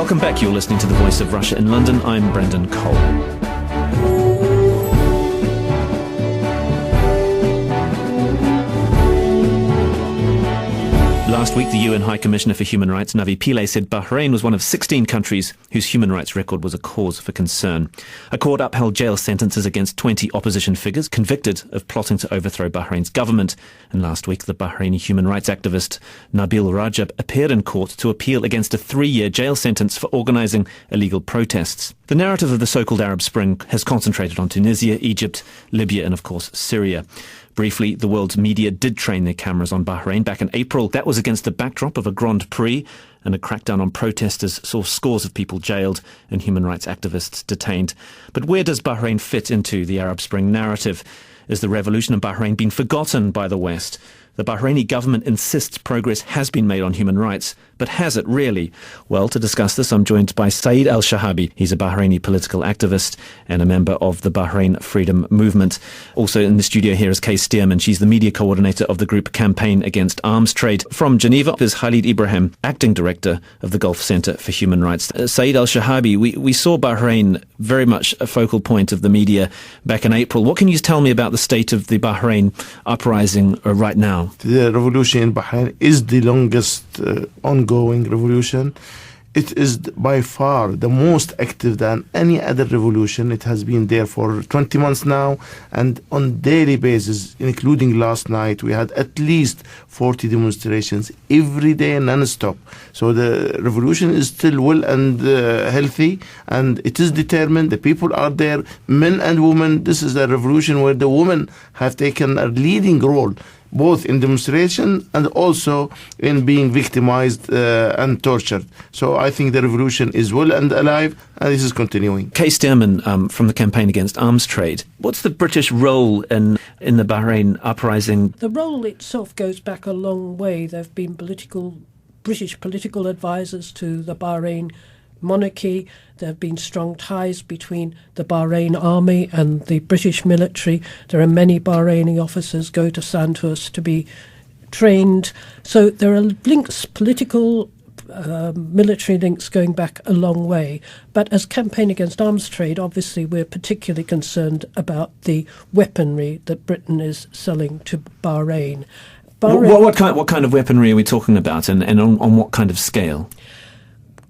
Welcome back. You're listening to The Voice of Russia in London. I'm Brendan Cole. Last week, the UN High Commissioner for Human Rights, Navi Pillay, said Bahrain was one of 16 countries whose human rights record was a cause for concern. A court upheld jail sentences against 20 opposition figures convicted of plotting to overthrow Bahrain's government. And last week, the Bahraini human rights activist Nabil Rajab appeared in court to appeal against a 3-year jail sentence for organising illegal protests. The narrative of the so-called Arab Spring has concentrated on Tunisia, Egypt, Libya and, of course, Syria. Briefly, the world's media did train their cameras on Bahrain back in April. That was against the backdrop of a Grand Prix, and a crackdown on protesters saw scores of people jailed and human rights activists detained. But where does Bahrain fit into the Arab Spring narrative? Is the revolution in Bahrain been forgotten by the West? The Bahraini government insists progress has been made on human rights, but has it really? Well, to discuss this, I'm joined by Saeed Shehabi. He's a Bahraini political activist and a member of the Bahrain Freedom Movement. Also in the studio here is Kaye Stearman. She's the media coordinator of the group Campaign Against Arms Trade. From Geneva is Khalid Ibrahim, acting director of the Gulf Center for Human Rights. Saeed Shehabi, we saw Bahrain very much a focal point of the media back in April. What can you tell me about the state of the Bahrain uprising right now? The revolution in Bahrain is the longest ongoing revolution. It is by far the most active than any other revolution. It has been there for 20 months now, and on daily basis, including last night, we had at least 40 demonstrations every day non-stop. So the revolution is still well and healthy, and it is determined. The people are there, men and women. This is a revolution where the women have taken a leading role, both in demonstration and also in being victimized and tortured. So I think the revolution is well and alive, and this is continuing. Kaye Stearman from the Campaign Against Arms Trade. What's the British role in the Bahrain uprising? The role itself goes back a long way. There have been British political advisors to the Bahrain monarchy. There have been strong ties between the Bahrain army and the British military. There are many Bahraini officers go to Sandhurst to be trained. So there are links, political, military links going back a long way. But as Campaign Against Arms Trade, obviously we're particularly concerned about the weaponry that Britain is selling to Bahrain. What kind of weaponry are we talking about, and on what kind of scale?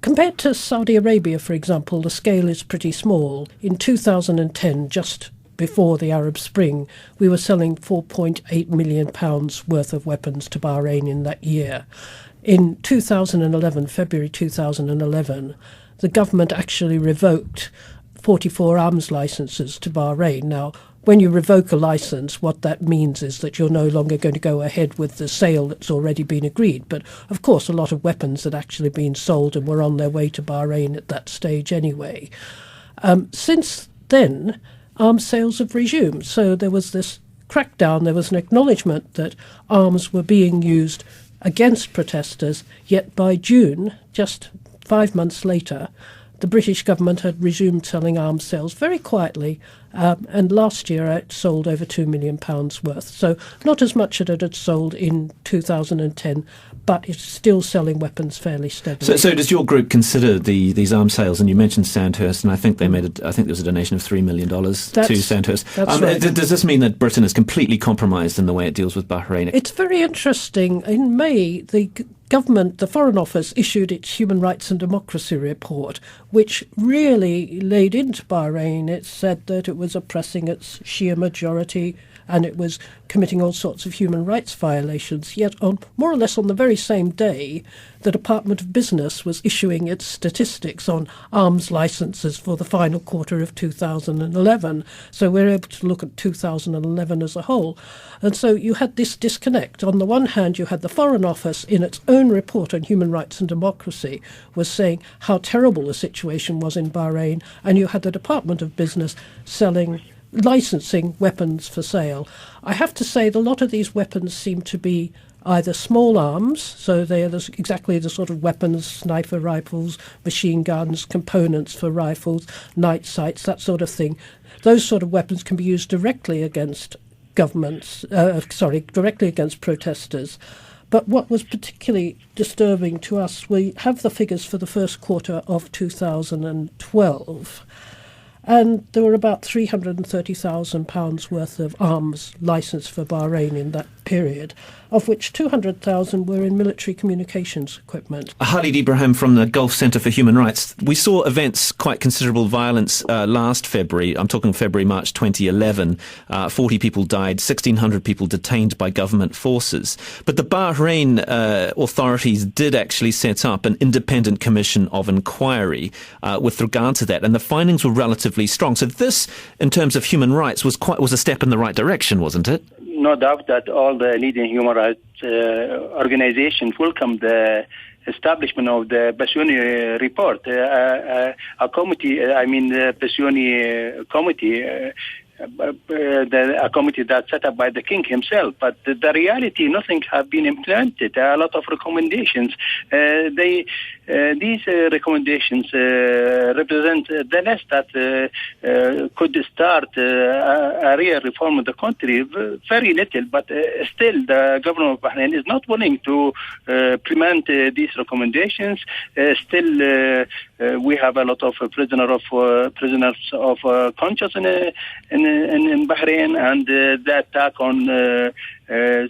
Compared to Saudi Arabia, for example, the scale is pretty small. In 2010, just before the Arab Spring, we were selling £4.8 million worth of weapons to Bahrain in that year. In 2011, February 2011, the government actually revoked 44 arms licenses to Bahrain. Now, when you revoke a license, what that means is that you're no longer going to go ahead with the sale that's already been agreed. But, of course, a lot of weapons had actually been sold and were on their way to Bahrain at that stage anyway. Since then, arms sales have resumed. So there was this crackdown. There was an acknowledgement that arms were being used against protesters. Yet by June, just 5 months later, the British government had resumed selling arms sales very quietly, and last year it sold over £2 million worth. So not as much as it had sold in 2010, but it's still selling weapons fairly steadily. So does your group consider these arms sales? And you mentioned Sandhurst, and I think there was a donation of $3 million to Sandhurst. That's right. Does this mean that Britain is completely compromised in the way it deals with Bahrain? It's very interesting. In May, the government, the Foreign Office, issued its Human Rights and Democracy report, which really laid into Bahrain. It said that it was oppressing its Shia majority and it was committing all sorts of human rights violations. Yet, more or less on the very same day, the Department of Business was issuing its statistics on arms licenses for the final quarter of 2011. So we're able to look at 2011 as a whole. And so you had this disconnect. On the one hand, you had the Foreign Office in its own report on human rights and democracy was saying how terrible the situation was in Bahrain, and you had the Department of Business licensing weapons for sale. I have to say that a lot of these weapons seem to be either small arms, so they are exactly the sort of weapons, sniper rifles, machine guns, components for rifles, night sights, that sort of thing. Those sort of weapons can be used directly against directly against protesters. But what was particularly disturbing to us, we have the figures for the first quarter of 2012, and there were about £330,000 worth of arms licensed for Bahrain in that period, of which 200,000 were in military communications equipment. Khalid Ibrahim from the Gulf Centre for Human Rights. We saw events, quite considerable violence last February. I'm talking February, March 2011. 40 people died, 1,600 people detained by government forces. But the Bahrain authorities did actually set up an independent commission of inquiry with regard to that, and the findings were relatively strong. So this, in terms of human rights, was a step in the right direction, wasn't it? No doubt that all the leading human rights organizations welcomed the establishment of the Basuni report. A committee, the Basuni committee, a committee that's set up by the king himself. But the reality, nothing have been implemented. A lot of recommendations. These recommendations represent the less that could start a real reform of the country. Very little, but still the government of Bahrain is not willing to implement these recommendations. Still, we have a lot of prisoners of conscience in Bahrain, and the attack on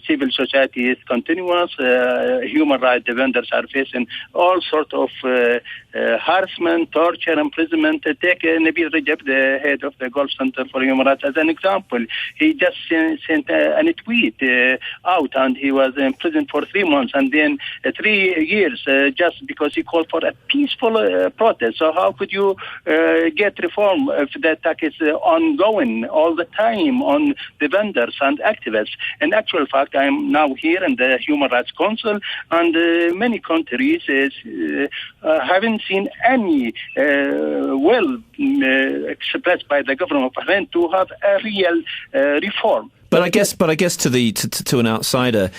civil society is continuous. Human rights defenders are facing all sorts of harassment, torture, imprisonment. Take Nabil Rajab, the head of the Gulf Center for Human Rights, as an example. He just sent a tweet out, and he was in prison for 3 months, and then 3 years just because he called for a peaceful protest. So how could you get reform if the attack is ongoing all the time on defenders and activists? In actual fact, I am now here in the Human Rights Council, and many countries haven't seen any will expressed by the government of Bahrain to have a real reform. But I guess to an outsider,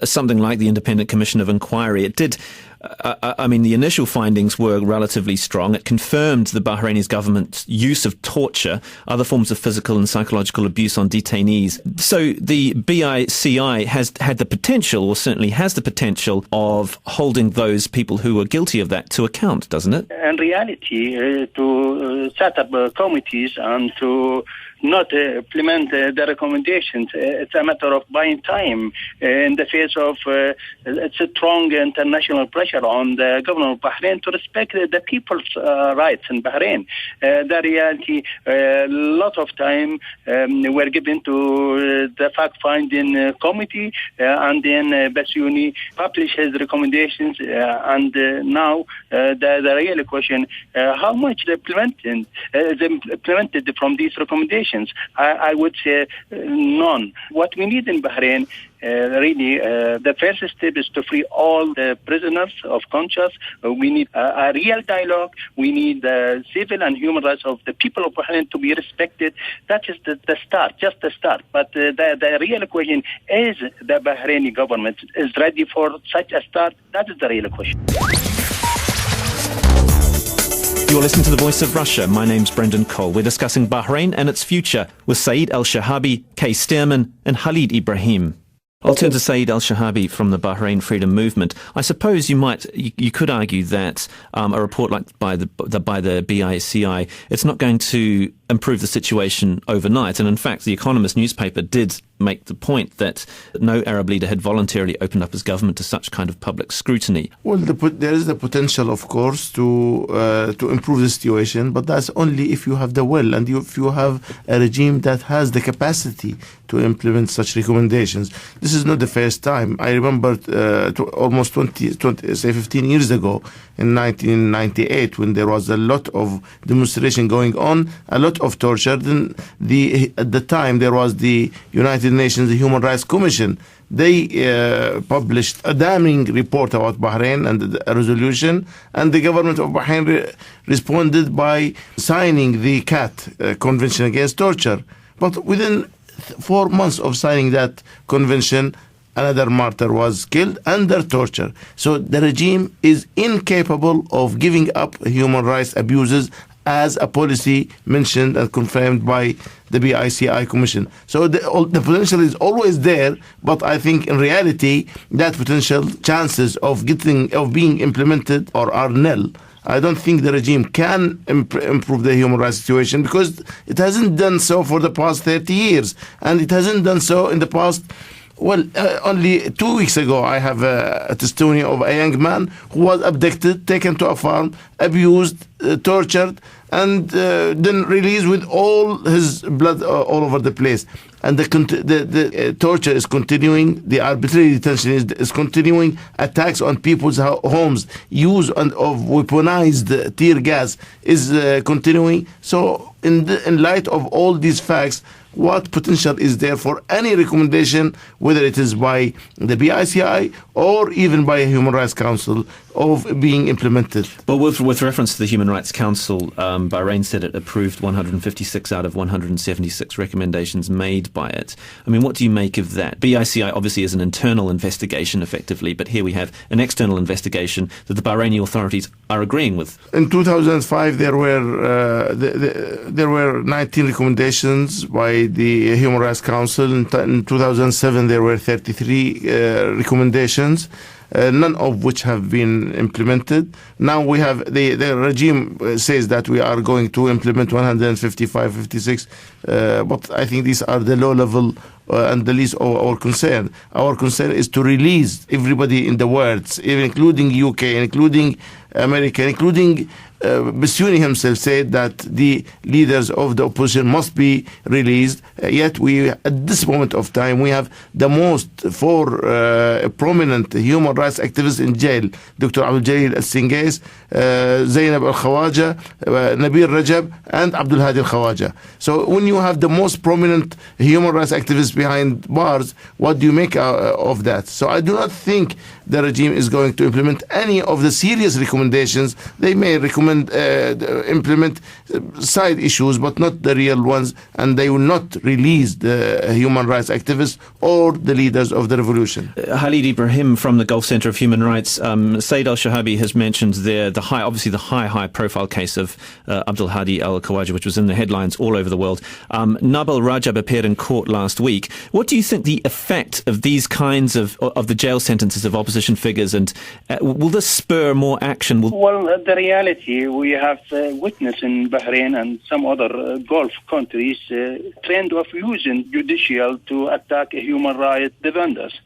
something like the Independent Commission of Inquiry, it did. The initial findings were relatively strong. It confirmed the Bahraini government's use of torture, other forms of physical and psychological abuse on detainees. So the BICI has had the potential, or certainly has the potential, of holding those people who were guilty of that to account, doesn't it? In reality, to set up committees and to not implement the recommendations, it's a matter of buying time in the face of it's a strong international pressure on the government of Bahrain to respect the people's rights in Bahrain. The reality, a lot of time were given to the fact-finding committee, and then Basuni published his recommendations, and now the real question, how much is implemented from these recommendations? I would say none. What we need in Bahrain, the first step is to free all the prisoners of conscience. We need a real dialogue. We need the civil and human rights of the people of Bahrain to be respected. That is the start, just the start. But the real question is the Bahraini government is ready for such a start. That is the real question. You're listening to The Voice of Russia. My name's Brendan Cole. We're discussing Bahrain and its future with Saeed Shehabi, Kaye Stearman and Khalid Ibrahim. I'll turn to Saeed Shehabi from the Bahrain Freedom Movement. I suppose you could argue that a report like by the BICI, it's not going to improve the situation overnight. And in fact, the Economist newspaper did make the point that no Arab leader had voluntarily opened up his government to such kind of public scrutiny. Well, there is the potential, of course, to improve the situation, but that's only if you have the will and if you have a regime that has the capacity to implement such recommendations. This is not the first time. I remember almost 15 years ago, in 1998, when there was a lot of demonstration going on, a lot of torture. Then at the time there was the United Nations Human Rights Commission. They published a damning report about Bahrain and a resolution, and the government of Bahrain responded by signing the CAT, Convention Against Torture. But within 4 months of signing that convention, another martyr was killed under torture. So the regime is incapable of giving up human rights abuses as a policy mentioned and confirmed by the BICI Commission. So the potential is always there, but I think in reality that potential chances of being implemented are nil. I don't think the regime can improve the human rights situation because it hasn't done so for the past 30 years, and it hasn't done so in the past. Well, only 2 weeks ago, I have a testimony of a young man who was abducted, taken to a farm, abused, tortured, and then released with all his blood all over the place. And the torture is continuing, the arbitrary detention is continuing, attacks on people's homes, use of weaponized tear gas is continuing. So in light of all these facts, what potential is there for any recommendation, whether it is by the BICI or even by a Human Rights Council, of being implemented? Well, with reference to the Human Rights Council, Bahrain said it approved 156 out of 176 recommendations made by it. I mean, what do you make of that? BICI obviously is an internal investigation, effectively, but here we have an external investigation that the Bahraini authorities are agreeing with. In 2005, there were 19 recommendations by the Human Rights Council. In 2007, there were 33 recommendations. None of which have been implemented. Now we have the regime says that we are going to implement 155, 56, but I think these are the low level and the least of our concern. Our concern is to release everybody in the world, even including UK, including America, including Bassiouni himself said that the leaders of the opposition must be released. Yet we, at this moment of time, we have the most four prominent human rights activists in jail: Dr. Abdul Jalil Al-Singais, Zainab Al-Khawaja, Nabil Rajab, and Abdul Hadi Al-Khawaja. So when you have the most prominent human rights activists behind bars, what do you make of that? So I do not think the regime is going to implement any of the serious recommendations. They may implement side issues, but not the real ones, and they will not release the human rights activists or the leaders of the revolution. Khalid Ibrahim from the Gulf Center of Human Rights. Saeed Shehabi has mentioned there the high profile case of Abdul Hadi Al-Khawaja, which was in the headlines all over the world. Nabil Rajab appeared in court last week. What do you think the effect of these kinds of the jail sentences of opposition figures, and will this spur more action? Well, the reality, we have witnessed in Bahrain and some other Gulf countries trend of using judicial to attack human rights defenders.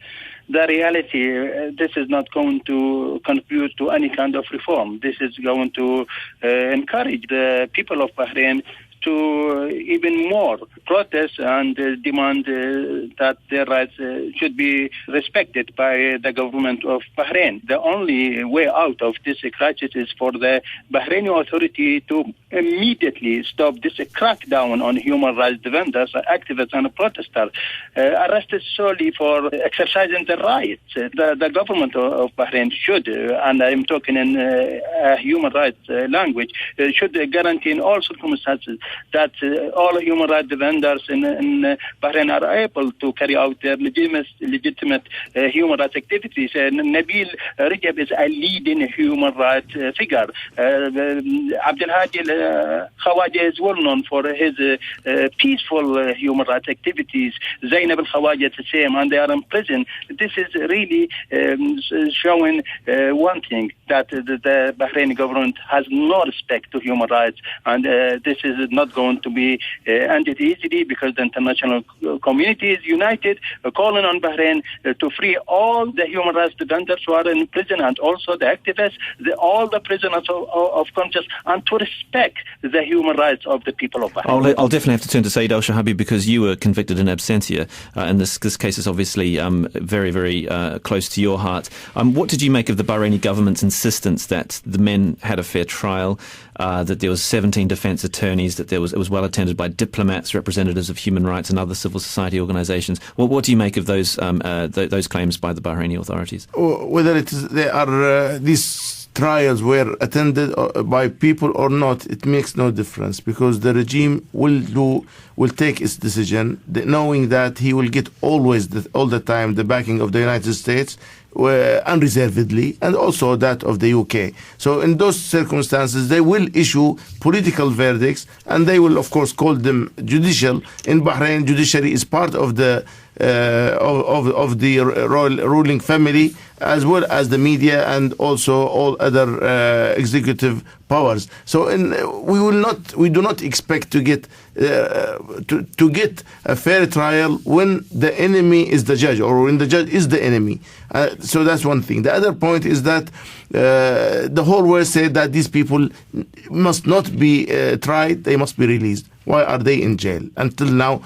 The reality, this is not going to contribute to any kind of reform. This is going to encourage the people of Bahrain to even more protest and demand that their rights should be respected by the government of Bahrain. The only way out of this crisis is for the Bahraini authority to immediately stop this crackdown on human rights defenders, activists and protesters arrested solely for exercising their rights. The government of Bahrain should, and I'm talking in human rights language, should guarantee in all circumstances that all human rights defenders in Bahrain are able to carry out their legitimate human rights activities. Nabil Rajab is a leading human rights figure. Abdul Hadi Khawaja is well known for his peaceful human rights activities. Zainab Al-Khawaja is the same, and they are in prison. This is really showing one thing, that the Bahraini government has no respect to human rights, and this is not going to be ended easily, because the international community is united, calling on Bahrain to free all the human rights defenders who are in prison, and also the activists, all the prisoners of conscience, and to respect the human rights of the people of Bahrain. I'll definitely have to turn to Saeed Shehabi, because you were convicted in absentia, and this case is obviously very, very close to your heart. What did you make of the Bahraini government's insistence that the men had a fair trial, that there was 17 defence attorneys, that it was well attended by diplomats, representatives of human rights and other civil society organisations? What do you make of those claims by the Bahraini authorities? Whether they are these trials were attended by people or not, it makes no difference, because the regime will take its decision, knowing that he will get always all the time the backing of the United States, unreservedly, and also that of the UK. So in those circumstances, they will issue political verdicts, and they will, of course, call them judicial. In Bahrain, judiciary is part of the ruling family, as well as the media and also all other executive powers. So we do not expect to get a fair trial when the enemy is the judge, or when the judge is the enemy. So that's one thing. The other point is that the whole world said that these people must not be tried; they must be released. Why are they in jail until now?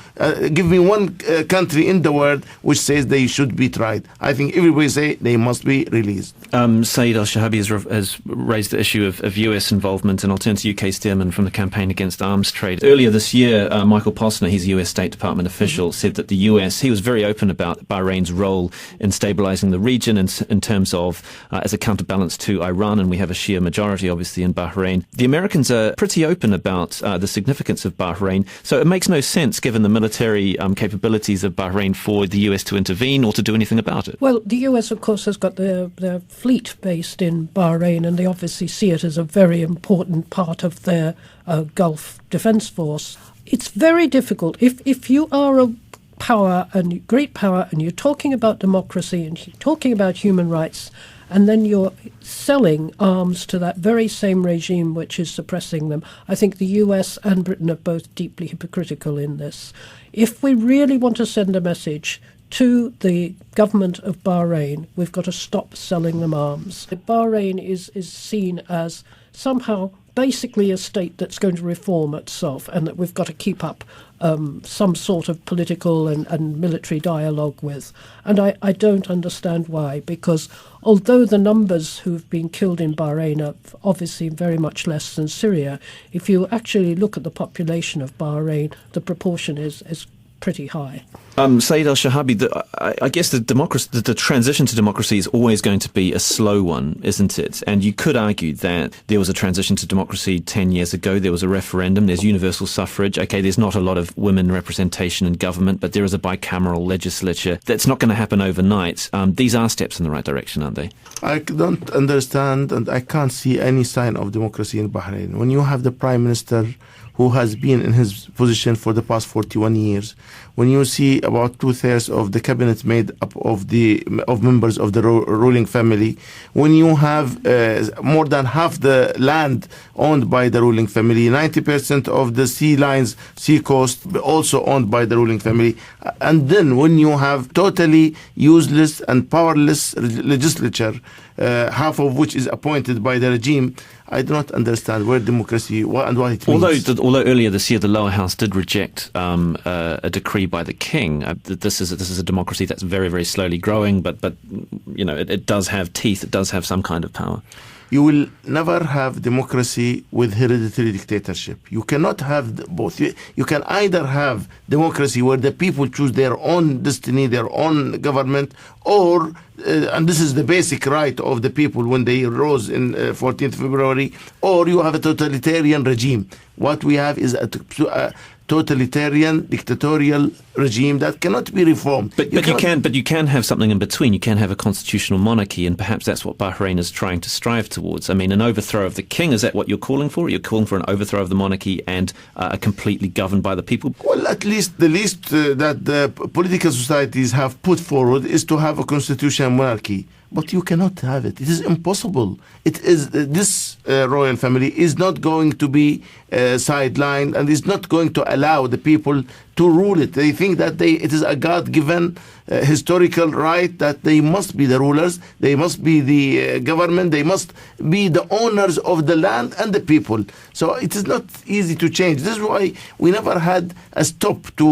Give me one country in the world which says they should be tried. I think everybody say they must be released. Saeed Shehabi has raised the issue of US involvement, and I'll turn to you, Kaye Stearman, from the Campaign Against Arms Trade. Earlier this year, Michael Posner, he's a US State Department official, said that the US, he was very open about Bahrain's role in stabilizing the region in terms of as a counterbalance to Iran, and we have a Shia majority, obviously, in Bahrain. The Americans are pretty open about the significance of Bahrain, so it makes no sense, given the military capabilities of Bahrain, for the US to intervene or to do anything about it. Well, the US, of course, has got their fleet based in Bahrain, and they obviously see it as a very important part of their Gulf Defence Force. It's very difficult. If you are a power, and great power, and you're talking about democracy and you're talking about human rights, and then you're selling arms to that very same regime which is suppressing them, I think the US and Britain are both deeply hypocritical in this. If we really want to send a message to the government of Bahrain, we've got to stop selling them arms. Bahrain is seen as somehow basically a state that's going to reform itself, and that we've got to keep up some sort of political and military dialogue with. And I don't understand why, because although the numbers who've been killed in Bahrain are obviously very much less than Syria, if you actually look at the population of Bahrain, the proportion is pretty high. Saeed Shehabi, I guess the transition to democracy is always going to be a slow one, isn't it? And you could argue that there was a transition to democracy 10 years ago. There was a referendum. There's universal suffrage. Okay, there's not a lot of women representation in government, but there is a bicameral legislature. That's not going to happen overnight. These are steps in the right direction, aren't they? I don't understand, and I can't see any sign of democracy in Bahrain. When you have the Prime Minister who has been in his position for the past 41 years, when you see about 2/3 of the cabinet made up of members of the ruling family, when you have more than half the land owned by the ruling family, 90% of the sea coast also owned by the ruling family, and then when you have totally useless and powerless legislature, half of which is appointed by the regime, I do not understand where democracy and what it means. Although earlier this year the lower house did reject a decree by the king, this is a democracy that's very, very slowly growing, but you know it does have teeth. It does have some kind of power. You will never have democracy with hereditary dictatorship. You cannot have both. You can either have democracy where the people choose their own destiny, their own government, or, and this is the basic right of the people when they rose in 14th February, or you have a totalitarian regime. What we have is a totalitarian, dictatorial regime that cannot be reformed. But you can have something in between. You can have a constitutional monarchy, and perhaps that's what Bahrain is trying to strive towards. I mean, an overthrow of the king, is that what you're calling for? You're calling for an overthrow of the monarchy and completely governed by the people? Well, at least the least that the political societies have put forward is to have a constitutional monarchy. But you cannot have it. It is impossible. It is this royal family is not going to be sidelined, and is not going to allow the people to rule it. They think that it is a God-given historical right that they must be the rulers, they must be the government, they must be the owners of the land and the people. So it is not easy to change. This is why we never had a stop to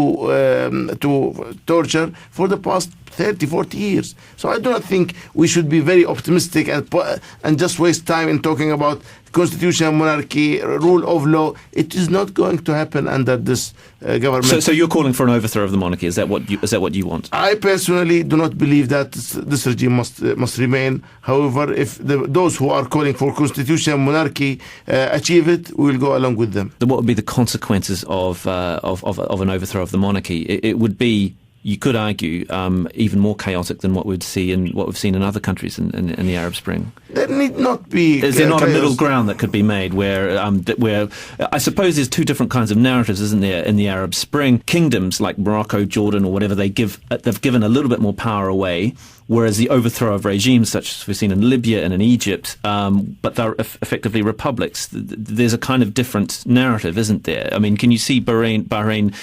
torture for the past 30, 40 years. So I do not think we should be very optimistic and just waste time in talking about constitution, monarchy, rule of law. It is not going to happen under this government. So you're calling for an overthrow of the monarchy? Is that what you want? I personally do not believe that this regime must remain. However, if those who are calling for constitution, monarchy achieve it, we will go along with them. What would be the consequences of an overthrow of the monarchy? It would be, you could argue, even more chaotic than what we've seen in other countries in the Arab Spring. There need not be. Is there not a middle ground that could be made where I suppose there's two different kinds of narratives, isn't there, in the Arab Spring? Kingdoms like Morocco, Jordan, or whatever, they've given a little bit more power away, whereas the overthrow of regimes such as we've seen in Libya and in Egypt, but they're effectively republics. There's a kind of different narrative, isn't there? I mean, can you see Bahrain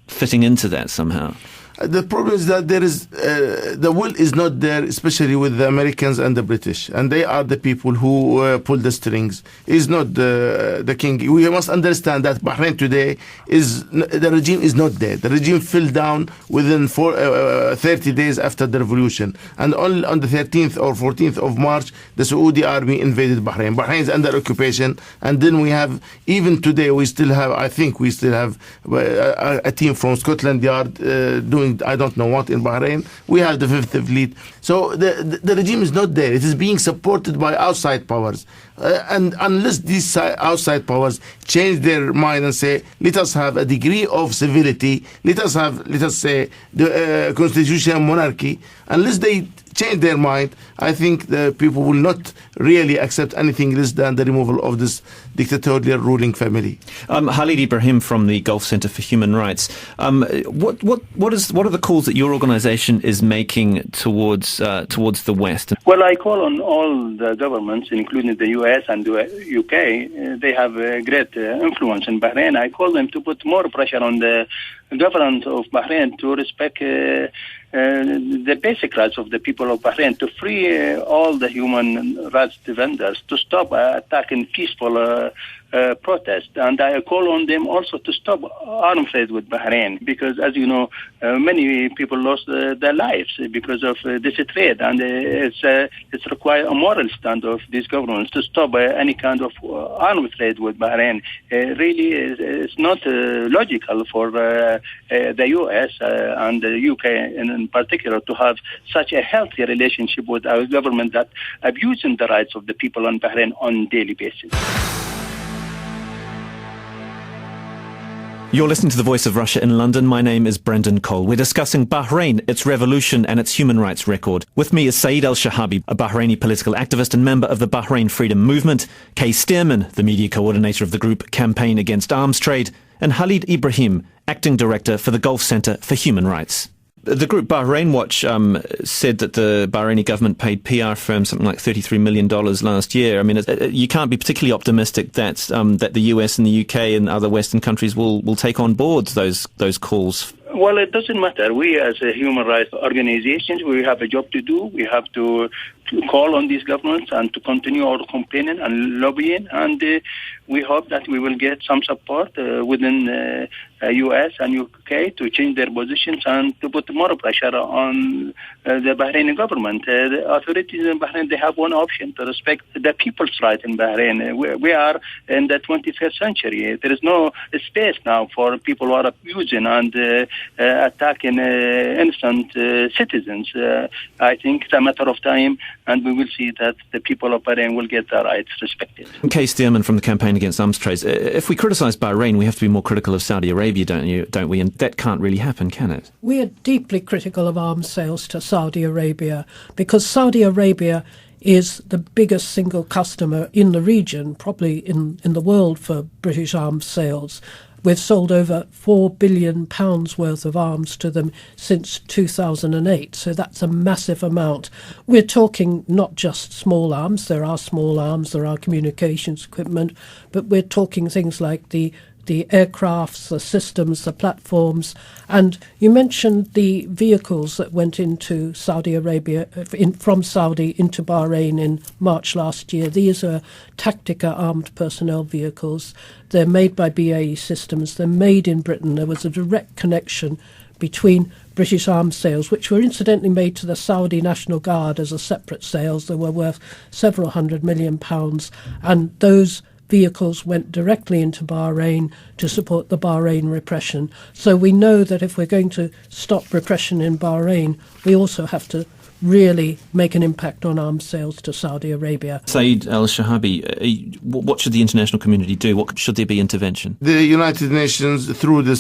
fitting into that somehow? The problem is that there is the will is not there, especially with the Americans and the British, and they are the people who pull the strings. Is not the king. We must understand that Bahrain today the regime is not there. The regime fell down within 30 days after the revolution, and on the 13th or 14th of March, the Saudi army invaded Bahrain. Bahrain is under occupation, and then we have, even today, we still have a team from Scotland Yard doing I don't know what in Bahrain. We have the Fifth Fleet. So the regime is not there. It is being supported by outside powers. And unless these outside powers change their mind and say, let us have a degree of civility, let us say, the constitutional monarchy, unless they change their mind, I think the people will not really accept anything less than the removal of this dictatorial ruling family. Khalid Ibrahim from the Gulf Center for Human Rights. What are the calls that your organisation is making towards the West? Well, I call on all the governments, including the US and the UK. They have a great influence in Bahrain. I call them to put more pressure on the government of Bahrain to respect the basic rights of the people of Bahrain, to free all the human rights defenders, to stop attacking peaceful protest. And I call on them also to stop arms trade with Bahrain, because, as you know, many people lost their lives because of this trade, and it's required a moral stand of these governments to stop any kind of arms trade with Bahrain. Really, it's not logical for the US and the UK in particular to have such a healthy relationship with our government that abusing the rights of the people in Bahrain on a daily basis. You're listening to The Voice of Russia in London. My name is Brendan Cole. We're discussing Bahrain, its revolution and its human rights record. With me is Saeed Shehabi, a Bahraini political activist and member of the Bahrain Freedom Movement, Kaye Stearman, the media coordinator of the group Campaign Against Arms Trade, and Khalid Ibrahim, acting director for the Gulf Center for Human Rights. The group Bahrain Watch said that the Bahraini government paid PR firms something like $33 million last year. I mean, you can't be particularly optimistic that the US and the UK and other Western countries will take on board those calls. Well, it doesn't matter. We, as a human rights organizations, we have a job to do. We have to call on these governments and to continue our campaigning and lobbying. And we hope that we will get some support within US and UK to change their positions and to put more pressure on the Bahraini government. The authorities in Bahrain, they have one option: to respect the people's right in Bahrain. We are in the 21st century. There is no space now for people who are abusing and attacking innocent citizens. I think it's a matter of time, and we will see that the people of Bahrain will get their rights respected. Kaye Stearman from the Campaign Against Arms Trade. If we criticise Bahrain, we have to be more critical of Saudi Arabia, don't we? And that can't really happen, can it? We are deeply critical of arms sales to Saudi Arabia because Saudi Arabia is the biggest single customer in the region, probably in the world, for British arms sales. We've sold over £4 billion worth of arms to them since 2008, so that's a massive amount. We're talking not just small arms. There are small arms, there are communications equipment, but we're talking things like the aircrafts, the systems, the platforms. And you mentioned the vehicles that went into Saudi Arabia, from Saudi into Bahrain in March last year. These are Tactica armed personnel vehicles. They're made by BAE Systems. They're made in Britain. There was a direct connection between British arms sales, which were incidentally made to the Saudi National Guard as a separate sales. They were worth several £100 million, and those vehicles went directly into Bahrain to support the Bahrain repression. So we know that if we're going to stop repression in Bahrain, we also have to really make an impact on arms sales to Saudi Arabia. Saeed Shehabi, what should the international community do? What should there be intervention? The United Nations, through the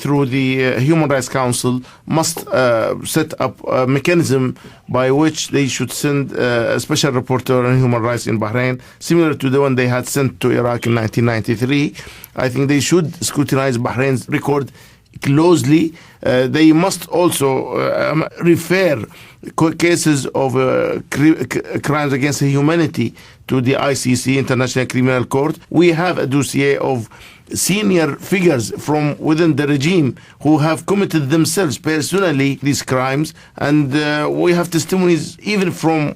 through the Human Rights Council, must set up a mechanism by which they should send a special rapporteur on human rights in Bahrain, similar to the one they had sent to Iraq in 1993. I think they should scrutinize Bahrain's record closely. They must also refer cases of crimes against humanity to the ICC, International Criminal Court. We have a dossier of senior figures from within the regime who have committed themselves personally these crimes, and we have testimonies even from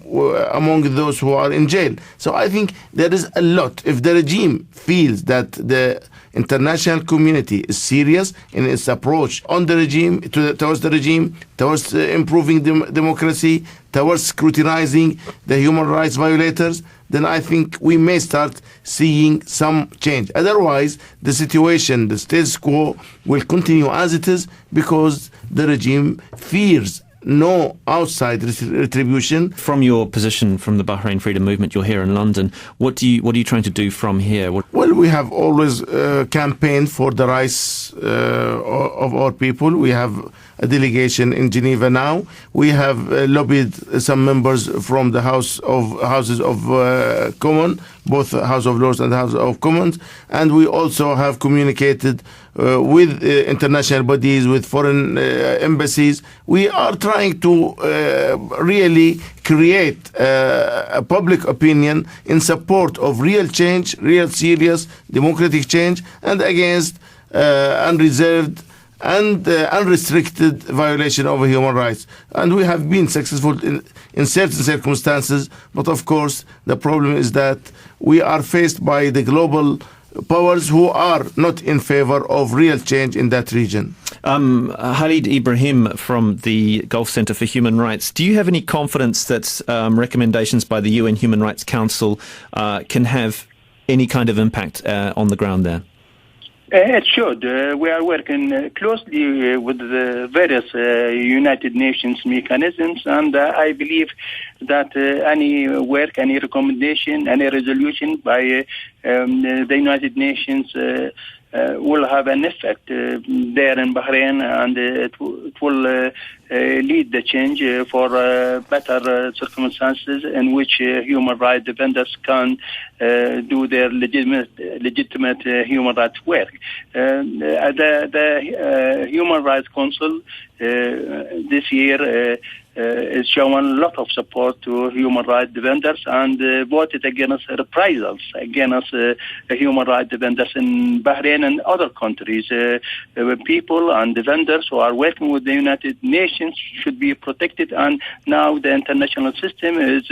among those who are in jail. So I think there is a lot. If the regime feels that the international community is serious in its approach on the regime, towards the regime, towards improving democracy, towards scrutinizing the human rights violators, then I think we may start seeing some change. Otherwise, the situation, the status quo, will continue as it is, because the regime fears no outside retribution. From your position from the Bahrain Freedom Movement, you're here in London. What are you trying to do from here? Well, we have always campaigned for the rights of our people. We have a delegation in Geneva now. We have lobbied some members from the Houses of Commons, both House of Lords and House of Commons, and we also have communicated with international bodies, with foreign embassies. We are trying to really create a public opinion in support of real change, real serious democratic change, and against unreserved and unrestricted violation of human rights. And we have been successful in certain circumstances, but of course the problem is that we are faced by the global powers who are not in favor of real change in that region. Khalid Ibrahim from the Gulf Center for Human Rights, do you have any confidence that recommendations by the UN Human Rights Council can have any kind of impact on the ground there? It should. We are working closely with the various United Nations mechanisms, and I believe that any work, any recommendation, any resolution by the United Nations will have an effect there in Bahrain, and it will lead the change for better circumstances in which human rights defenders can do their legitimate human rights work. The Human Rights Council this year is showing a lot of support to human rights defenders and voted against reprisals against human rights defenders in Bahrain and other countries. People and defenders who are working with the United Nations should be protected, and now the international system is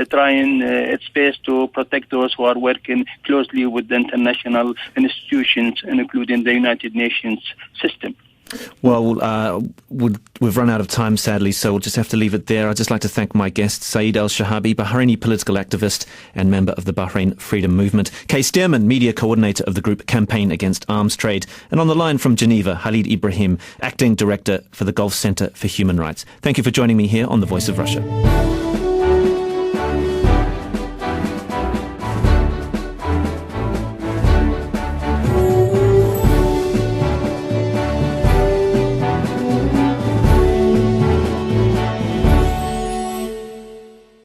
trying its best to protect those who are working closely with the international institutions, including the United Nations system. Well, we've run out of time, sadly, so we'll just have to leave it there. I'd just like to thank my guest, Saeed Shehabi, Bahraini political activist and member of the Bahrain Freedom Movement, Kaye Stearman, media coordinator of the group Campaign Against Arms Trade, and on the line from Geneva, Khalid Ibrahim, acting director for the Gulf Center for Human Rights. Thank you for joining me here on The Voice of Russia.